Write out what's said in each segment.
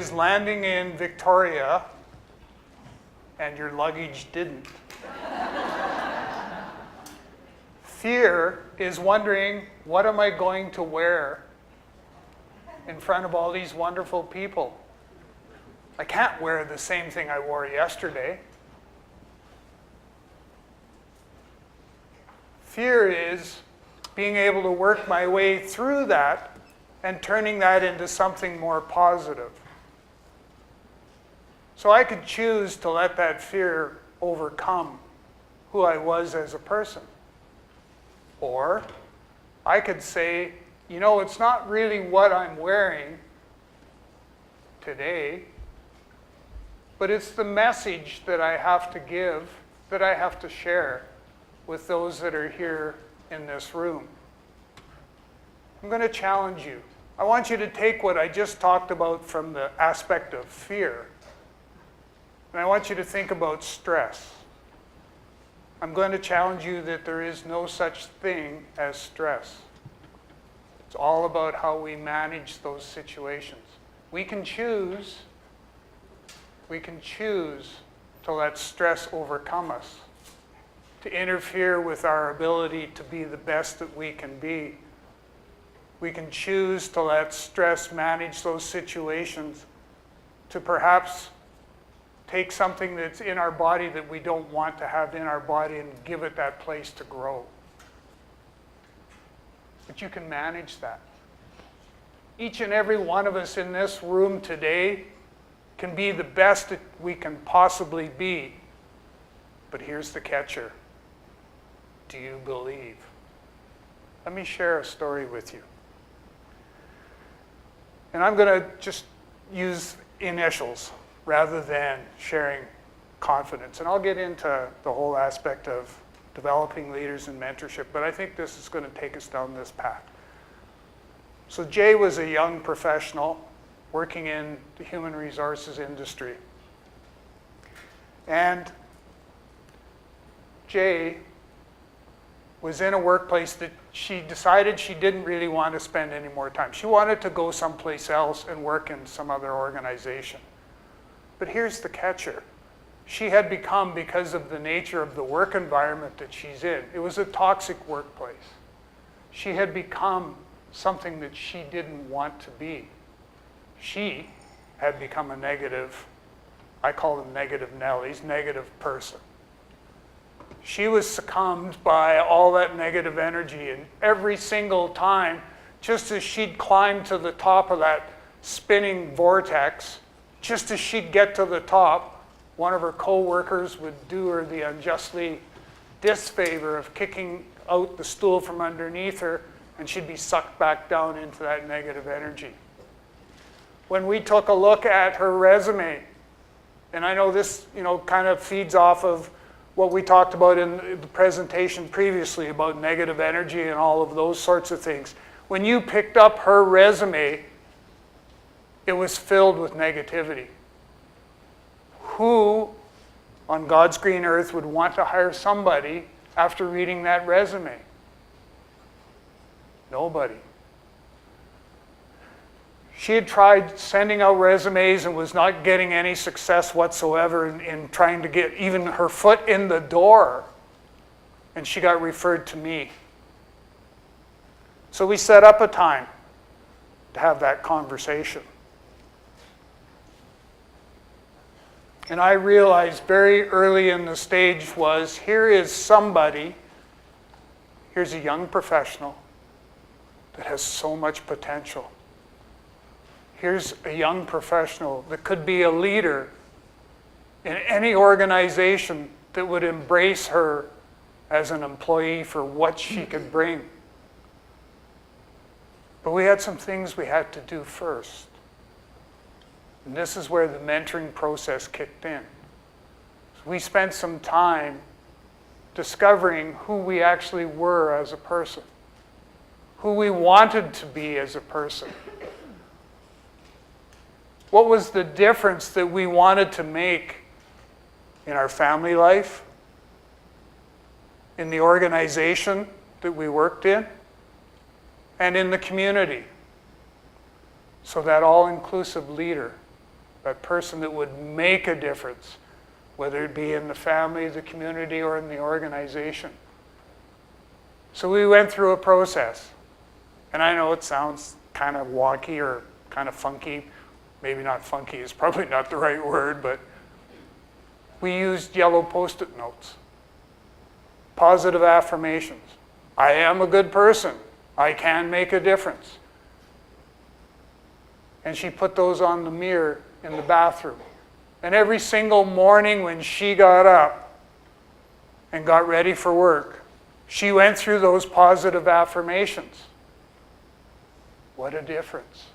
is landing in Victoria and your luggage didn't. Fear is wondering, what am I going to wear in front of all these wonderful people? I can't wear the same thing I wore yesterday. Fear is being able to work my way through that and turning that into something more positive. So I could choose to let that fear overcome who I was as a person. Or I could say, you know, it's not really what I'm wearing today, but it's the message that I have to give, that I have to share with those that are here in this room. I'm going to challenge you. I want you to take what I just talked about from the aspect of fear, and I want you to think about stress. I'm going to challenge you that there is no such thing as stress. It's all about how we manage those situations. We can choose to let stress overcome us, to interfere with our ability to be the best that we can be. We can choose to let stress manage those situations, to perhaps take something that's in our body that we don't want to have in our body and give it that place to grow. But you can manage that. Each and every one of us in this room today can be the best that we can possibly be. But here's the catcher. Do you believe? Let me share a story with you. And I'm going to just use initials rather than sharing confidence. And I'll get into the whole aspect of developing leaders and mentorship, but I think this is going to take us down this path. So Jay was a young professional working in the human resources industry. And Jay was in a workplace that she decided she didn't really want to spend any more time. She wanted to go someplace else and work in some other organization. But here's the catcher. She had become, because of the nature of the work environment that she's in, it was a toxic workplace. She had become something that she didn't want to be. She had become a negative, I call them negative Nellies, negative person. She was succumbed by all that negative energy, and every single time, just as she'd climb to the top of that spinning vortex, just as she'd get to the top, one of her co-workers would do her the unjustly disfavor of kicking out the stool from underneath her, and she'd be sucked back down into that negative energy. When we took a look at her resume, and I know this, kind of feeds off of what we talked about in the presentation previously about negative energy and all of those sorts of things. When you picked up her resume, it was filled with negativity. Who on God's green earth would want to hire somebody after reading that resume? Nobody. She had tried sending out resumes and was not getting any success whatsoever in trying to get even her foot in the door. And she got referred to me. So we set up a time to have that conversation. And I realized very early in the stage here's a young professional that has so much potential. Here's a young professional that could be a leader in any organization that would embrace her as an employee for what she could bring. But we had some things we had to do first. And this is where the mentoring process kicked in. So we spent some time discovering who we actually were as a person, who we wanted to be as a person. What was the difference that we wanted to make in our family life, in the organization that we worked in, and in the community? So that all-inclusive leader that person that would make a difference, whether it be in the family, the community, or in the organization. So we went through a process. And I know it sounds kind of wonky or kind of funky. Maybe not funky is probably not the right word, but we used yellow Post-it notes. Positive affirmations. I am a good person. I can make a difference. And she put those on the mirror in the bathroom. And every single morning when she got up and got ready for work, she went through those positive affirmations. What a difference.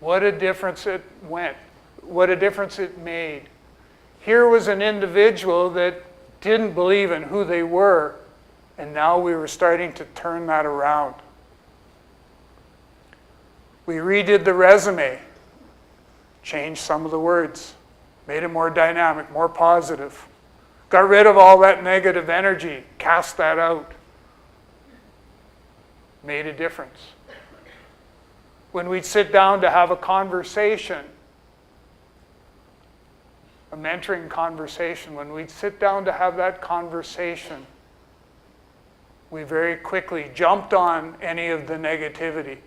What a difference it went. What a difference it made. Here was an individual that didn't believe in who they were, and now we were starting to turn that around. We redid the resume, changed some of the words, made it more dynamic, more positive. Got rid of all that negative energy, cast that out. Made a difference. When we'd sit down to have a conversation, a mentoring conversation, when we'd sit down to have that conversation, we very quickly jumped on any of the negativity.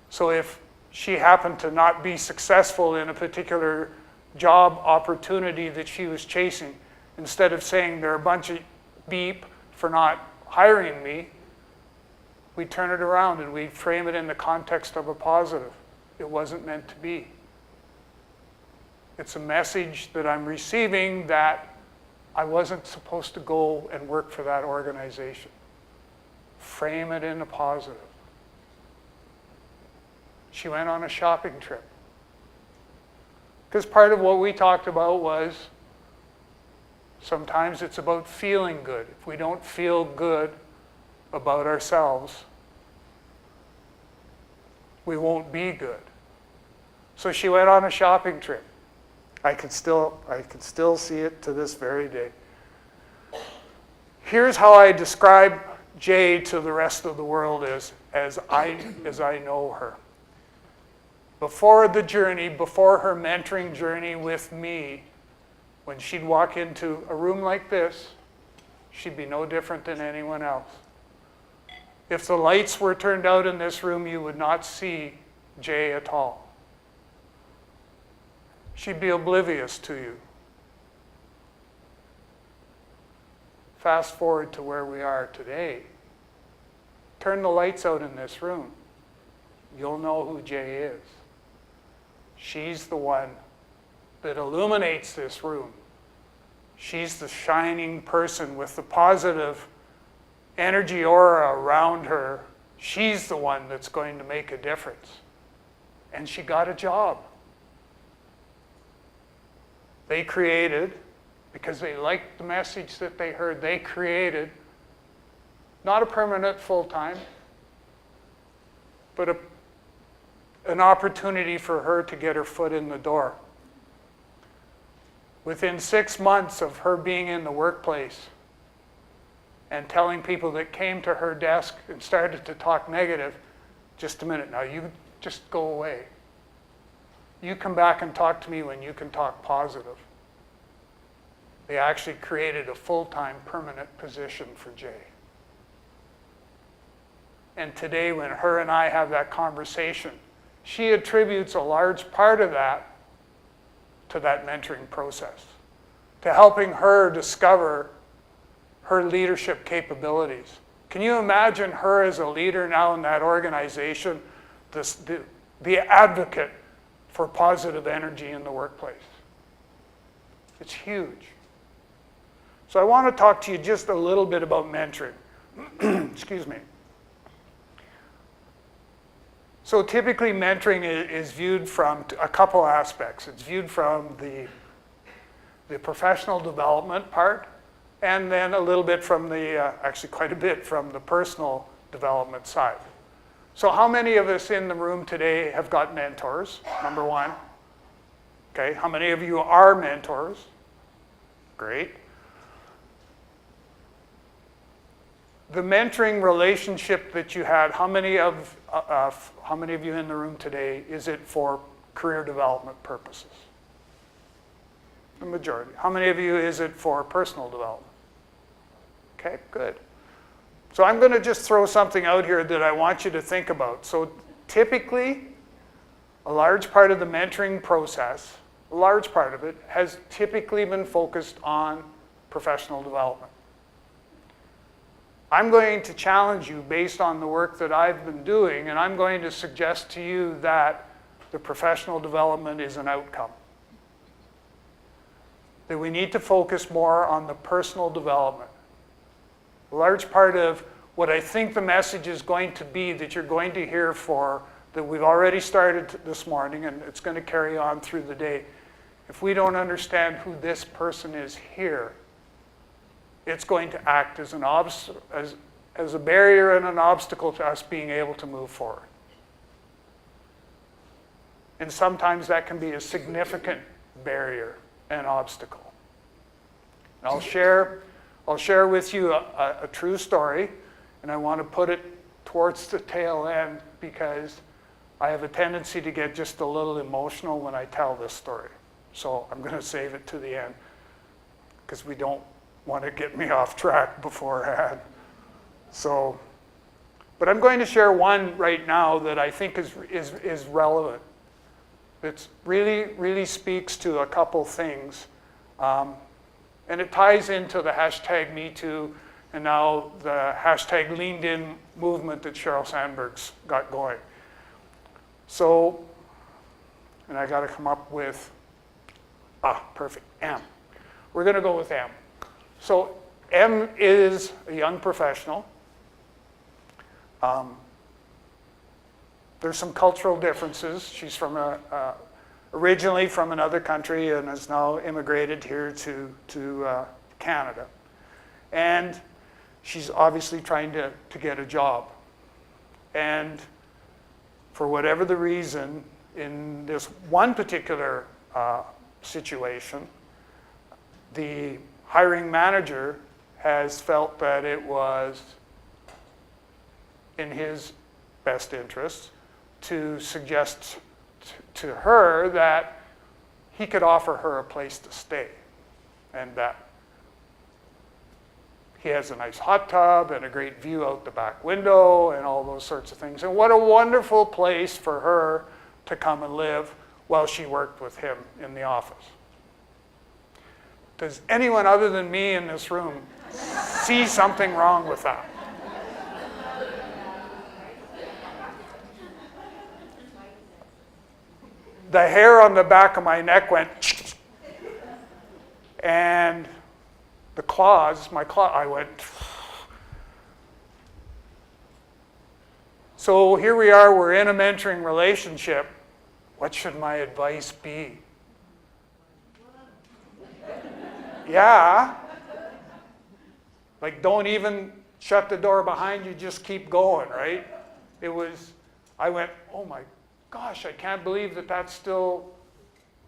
So if she happened to not be successful in a particular job opportunity that she was chasing, instead of saying they're a bunch of beep for not hiring me, we turn it around and we frame it in the context of a positive. It wasn't meant to be. It's a message that I'm receiving that I wasn't supposed to go and work for that organization. Frame it in a positive. She went on a shopping trip. Because part of what we talked about was sometimes it's about feeling good. If we don't feel good about ourselves, we won't be good. So she went on a shopping trip. I can still see it to this very day. Here's how I describe Jay to the rest of the world as I know her. Before the journey, before her mentoring journey with me, when she'd walk into a room like this, she'd be no different than anyone else. If the lights were turned out in this room, you would not see Jay at all. She'd be oblivious to you. Fast forward to where we are today. Turn the lights out in this room. You'll know who Jay is. She's the one that illuminates this room. She's the shining person with the positive energy aura around her. She's the one that's going to make a difference. And she got a job. They created, because they liked the message that they heard, they created not a permanent full-time, but an opportunity for her to get her foot in the door. Within 6 months of her being in the workplace and telling people that came to her desk and started to talk negative, just a minute now, you just go away. You come back and talk to me when you can talk positive. They actually created a full-time permanent position for Jay. And today when her and I have that conversation, she attributes a large part of that to that mentoring process, to helping her discover her leadership capabilities. Can you imagine her as a leader now in that organization, the advocate for positive energy in the workplace? It's huge. So I want to talk to you just a little bit about mentoring. Excuse me. So typically mentoring is viewed from a couple aspects. It's viewed from the professional development part, and then a little bit from actually quite a bit from the personal development side. So how many of us in the room today have got mentors? Number one. Okay, how many of you are mentors? Great. The mentoring relationship that you had, how many of you in the room today, is it for career development purposes? The majority. How many of you is it for personal development? Okay, good. So I'm going to just throw something out here that I want you to think about. So typically, a large part of the mentoring process, a large part of it, has typically been focused on professional development. I'm going to challenge you based on the work that I've been doing, and I'm going to suggest to you that the professional development is an outcome. That we need to focus more on the personal development. A large part of what I think the message is going to be that you're going to hear that we've already started this morning, and it's going to carry on through the day. If we don't understand who this person is here, it's going to act as as a barrier and an obstacle to us being able to move forward. And sometimes that can be a significant barrier and obstacle. And I'll share with you a true story, and I want to put it towards the tail end because I have a tendency to get just a little emotional when I tell this story. So I'm going to save it to the end because we don't want to get me off track beforehand. But I'm going to share one right now that I think is relevant. It really speaks to a couple things. And it ties into the hashtag #MeToo and now the hashtag Leaned In movement that Sheryl Sandberg's got going. So, and I got to come up with, perfect, M. We're going to go with M. So M is a young professional. There's some cultural differences. She's from originally from another country and has now immigrated here to Canada. And she's obviously trying to get a job. And for whatever the reason, in this one particular situation, the hiring manager has felt that it was in his best interest to suggest to her that he could offer her a place to stay, and that he has a nice hot tub and a great view out the back window and all those sorts of things. And what a wonderful place for her to come and live while she worked with him in the office. Does anyone other than me in this room see something wrong with that? The hair on the back of my neck went, and the claws, I went. So here we are, we're in a mentoring relationship. What should my advice be? Yeah. Like, don't even shut the door behind you, just keep going, right? I went, oh my gosh, I can't believe that that's still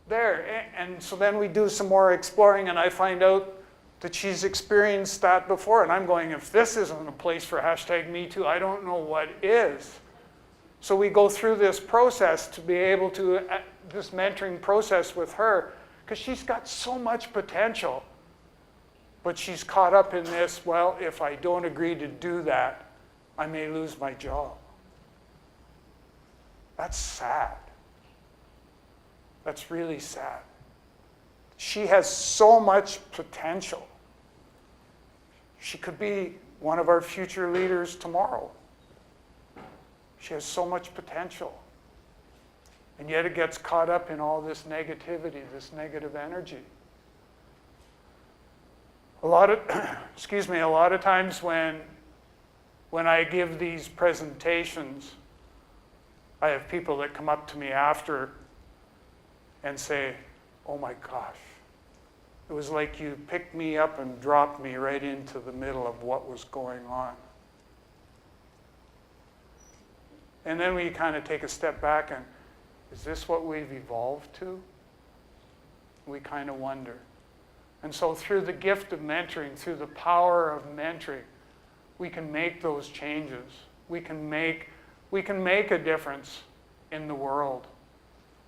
there. And so then we do some more exploring, and I find out that she's experienced that before. And I'm going, if this isn't a place for hashtag #MeToo, I don't know what is. So we go through this process to be able to, this mentoring process with her, because she's got so much potential. But she's caught up in this, well, if I don't agree to do that, I may lose my job. That's sad. That's really sad. She has so much potential. She could be one of our future leaders tomorrow. She has so much potential. And yet it gets caught up in all this negativity, this negative energy. A lot of times when I give these presentations, I have people that come up to me after and say, oh my gosh, it was like you picked me up and dropped me right into the middle of what was going on. And then we kind of take a step back and, is this what we've evolved to? We kind of wonder. And so through the gift of mentoring, through the power of mentoring, we can make those changes. We can make a difference in the world.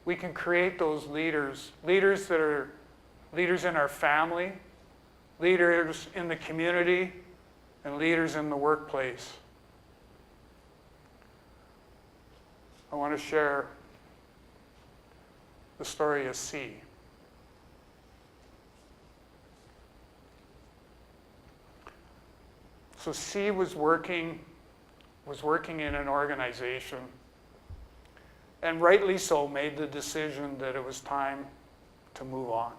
we can create those leaders, leaders that are leaders in our family, leaders in the community, and leaders in the workplace. I want to share the story of C. So C was working in an organization, and rightly so made the decision that it was time to move on.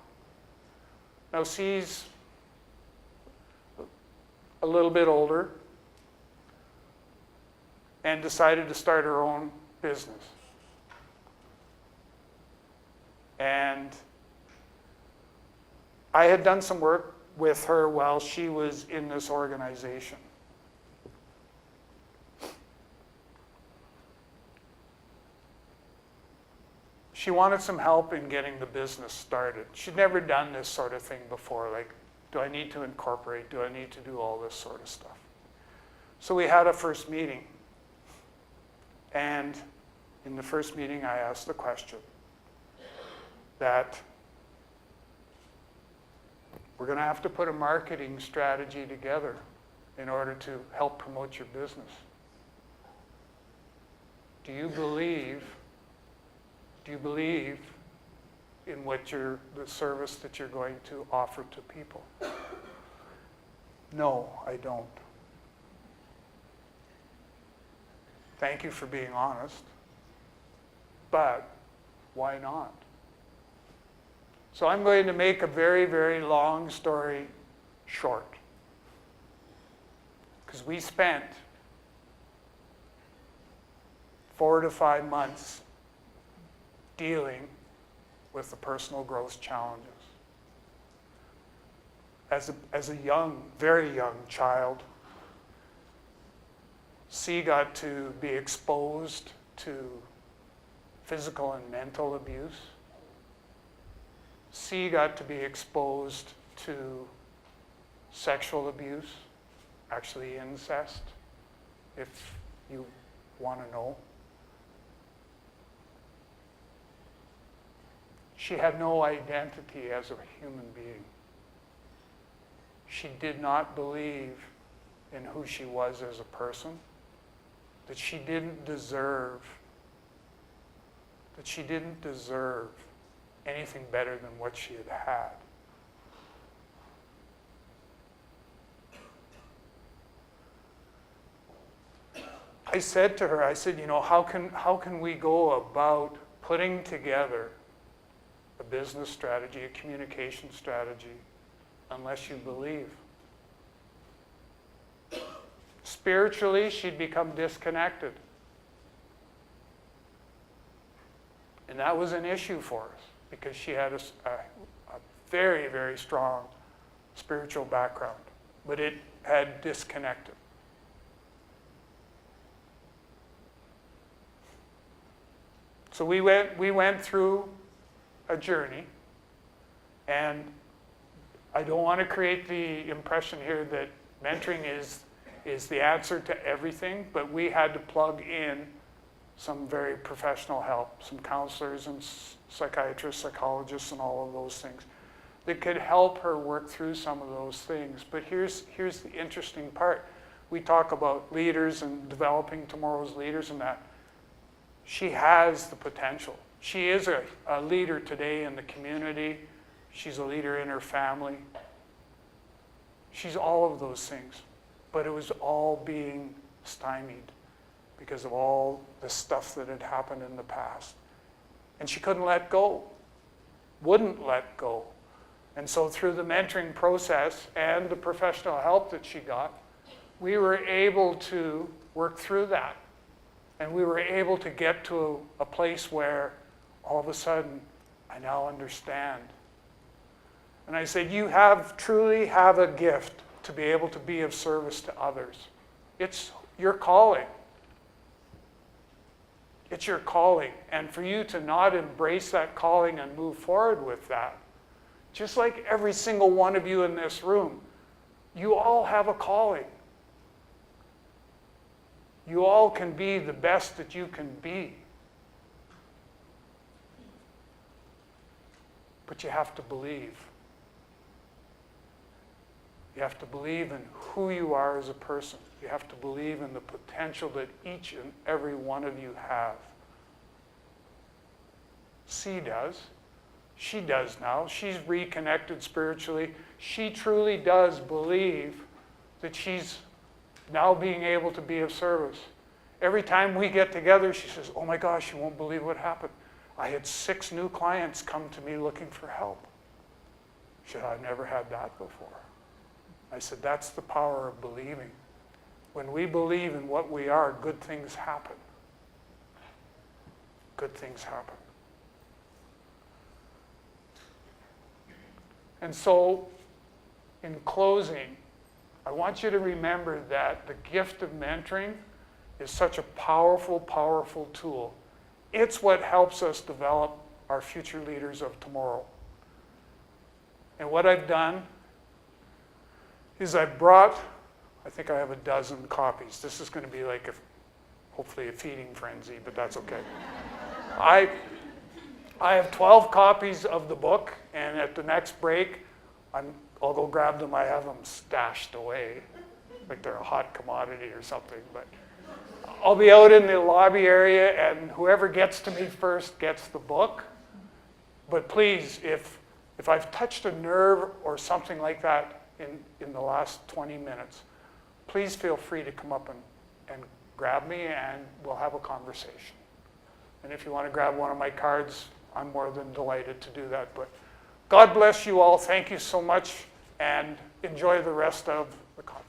Now C's a little bit older and decided to start her own business. And I had done some work with her while she was in this organization. She wanted some help in getting the business started. She'd never done this sort of thing before, like, do I need to incorporate? Do I need to do all this sort of stuff? So we had a first meeting. And in the first meeting, I asked the question that we're going to have to put a marketing strategy together in order to help promote your business. Do you believe in the service that you're going to offer to people? No, I don't. Thank you for being honest. But why not? So I'm going to make a very, very long story short. Because we spent 4 to 5 months dealing with the personal growth challenges. As a young, very young child, C got to be exposed to physical and mental abuse. C got to be exposed to sexual abuse, actually incest, if you want to know. She had no identity as a human being. She did not believe in who she was as a person, that she didn't deserve anything better than what she had had. I said to her, how can we go about putting together a business strategy, a communication strategy, unless you believe? Spiritually, she'd become disconnected. And that was an issue for us because she had a very, very strong spiritual background, but it had disconnected. So we went through a journey, and I don't want to create the impression here that mentoring is the answer to everything, but we had to plug in some very professional help, some counselors and psychiatrists, psychologists, and all of those things that could help her work through some of those things. But here's the interesting part. We talk about leaders and developing tomorrow's leaders and that. She has the potential. She is a leader today in the community. She's a leader in her family. She's all of those things. But it was all being stymied because of all the stuff that had happened in the past. And she couldn't let go, wouldn't let go. And so through the mentoring process and the professional help that she got, we were able to work through that. And we were able to get to a place where all of a sudden, I now understand. And I said, you truly have a gift to be able to be of service to others. It's your calling. It's your calling. And for you to not embrace that calling and move forward with that, just like every single one of you in this room, you all have a calling. You all can be the best that you can be. But you have to believe. You have to believe in who you are as a person. You have to believe in the potential that each and every one of you have. C does. She does now. She's reconnected spiritually. She truly does believe that she's now being able to be of service. Every time we get together, she says, oh my gosh, you won't believe what happened. I had 6 new clients come to me looking for help. She said, I've never had that before. I said, that's the power of believing. When we believe in what we are, good things happen. Good things happen. And so, in closing, I want you to remember that the gift of mentoring is such a powerful, powerful tool. It's what helps us develop our future leaders of tomorrow. And what I've done is I've brought, I think I have a dozen copies. This is going to be like, hopefully a feeding frenzy, but that's okay. I have 12 copies of the book, and at the next break, I'll go grab them. I have them stashed away, like they're a hot commodity or something. But I'll be out in the lobby area, and whoever gets to me first gets the book. But please, if I've touched a nerve or something like that in the last 20 minutes, please feel free to come up and grab me, and we'll have a conversation. And if you want to grab one of my cards, I'm more than delighted to do that. But God bless you all. Thank you so much, and enjoy the rest of the conference.